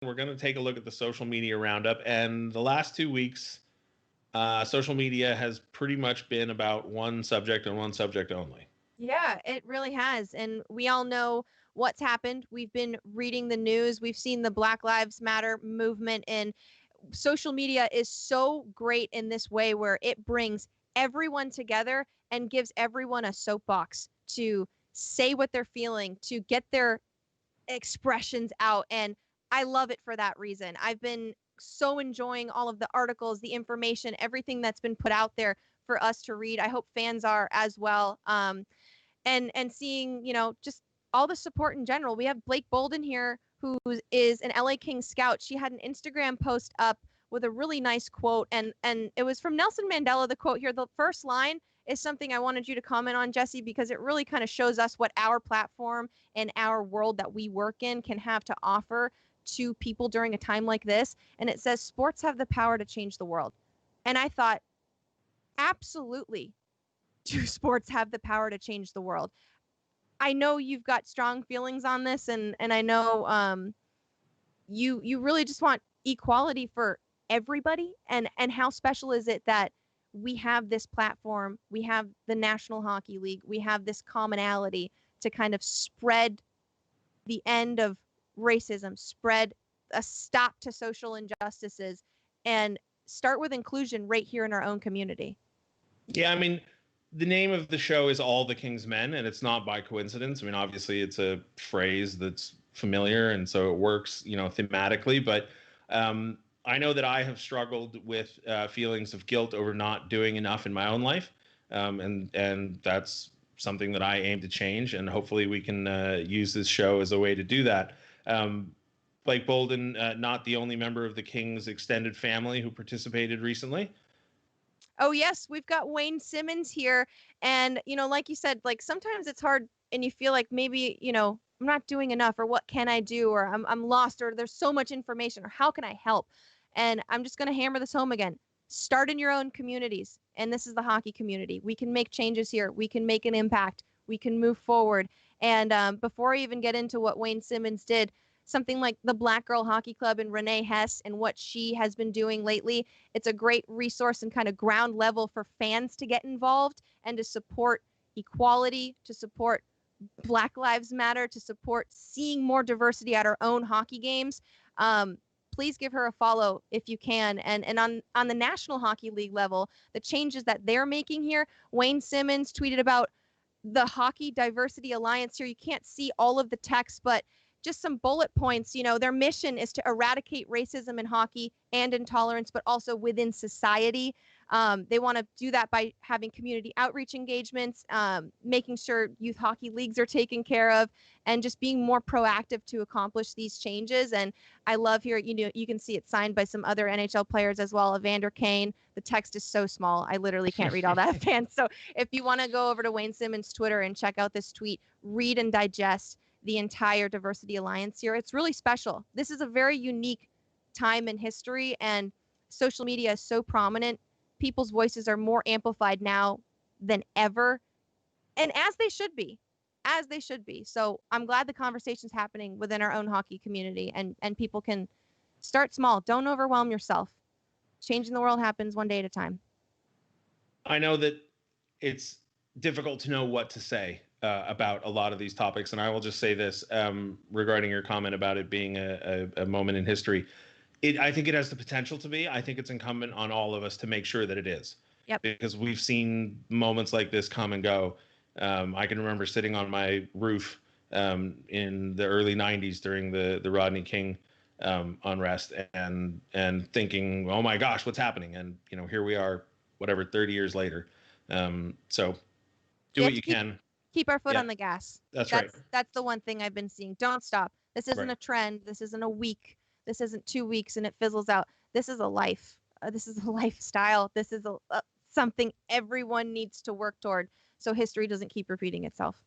We're going to take a look at the social media roundup. And the last 2 weeks, social media has pretty much been about one subject and one subject only. Yeah, it really has. And we all know what's happened. We've been reading the news. We've seen the Black Lives Matter movement, and social media is so great in this way where it brings everyone together and gives everyone a soapbox to say what they're feeling, to get their expressions out. And I love it for that reason. I've been so enjoying all of the articles, the information, everything that's been put out there for us to read. I hope fans are as well. And seeing, just all the support in general. We have Blake Bolden here, who is an LA Kings scout. She had an Instagram post up with a really nice quote, and it was from Nelson Mandela. The quote here, the first line is something I wanted you to comment on, Jesse, because it really kind of shows us what our platform and our world that we work in can have to offer to people during a time like this. And it says, sports have the power to change the world. And I thought, absolutely, do sports have the power to change the world? I know you've got strong feelings on this, and I know you really just want equality for everybody. And how special is it that we have this platform, we have the National Hockey League, we have this commonality to kind of spread the end of racism, spread a stop to social injustices, and start with inclusion right here in our own community. Yeah, I mean, the name of the show is All the King's Men, and it's not by coincidence. I mean, obviously, it's a phrase that's familiar, and so it works, thematically. But I know that I have struggled with feelings of guilt over not doing enough in my own life, and that's something that I aim to change. And hopefully, we can use this show as a way to do that. Blake Bolden, not the only member of the Kings extended family who participated recently. Oh, yes, we've got Wayne Simmonds here. And, like you said, like sometimes it's hard and you feel like maybe, I'm not doing enough, or what can I do, or I'm lost, or there's so much information, or how can I help? And I'm just going to hammer this home again. Start in your own communities. And this is the hockey community. We can make changes here. We can make an impact. We can move forward. And before I even get into what Wayne Simmonds did, something like the Black Girl Hockey Club and Renee Hess and what she has been doing lately, it's a great resource and kind of ground level for fans to get involved and to support equality, to support Black Lives Matter, to support seeing more diversity at our own hockey games. Please give her a follow if you can. And on the National Hockey League level, the changes that they're making here, Wayne Simmonds tweeted about the Hockey Diversity Alliance here. You can't see all of the text, but just some bullet points. Their mission is to eradicate racism in hockey and intolerance, but also within society. They want to do that by having community outreach engagements, making sure youth hockey leagues are taken care of, and just being more proactive to accomplish these changes. And I love here, you can see it signed by some other NHL players as well, Evander Kane. The text is so small, I literally can't read all that, fans. So if you want to go over to Wayne Simmonds' Twitter and check out this tweet, read and digest the entire Diversity Alliance here. It's really special. This is a very unique time in history, and social media is so prominent. People's voices are more amplified now than ever, and as they should be. So I'm glad the conversation's happening within our own hockey community, and people can start small. Don't overwhelm yourself. Changing the world happens one day at a time. I know that it's difficult to know what to say about a lot of these topics, and I will just say this regarding your comment about it being a moment in history. I think it has the potential to be. I think it's incumbent on all of us to make sure that it is. Yep. Because we've seen moments like this come and go. I can remember sitting on my roof in the early '90s during the Rodney King unrest and thinking, oh my gosh, what's happening? And here we are, whatever, 30 years later. So do what you can. Keep our foot on the gas. That's right. That's the one thing I've been seeing. Don't stop. This isn't Right. a trend. This isn't a week. This isn't 2 weeks and it fizzles out. This is a life. This is a lifestyle. This is something everyone needs to work toward so history doesn't keep repeating itself.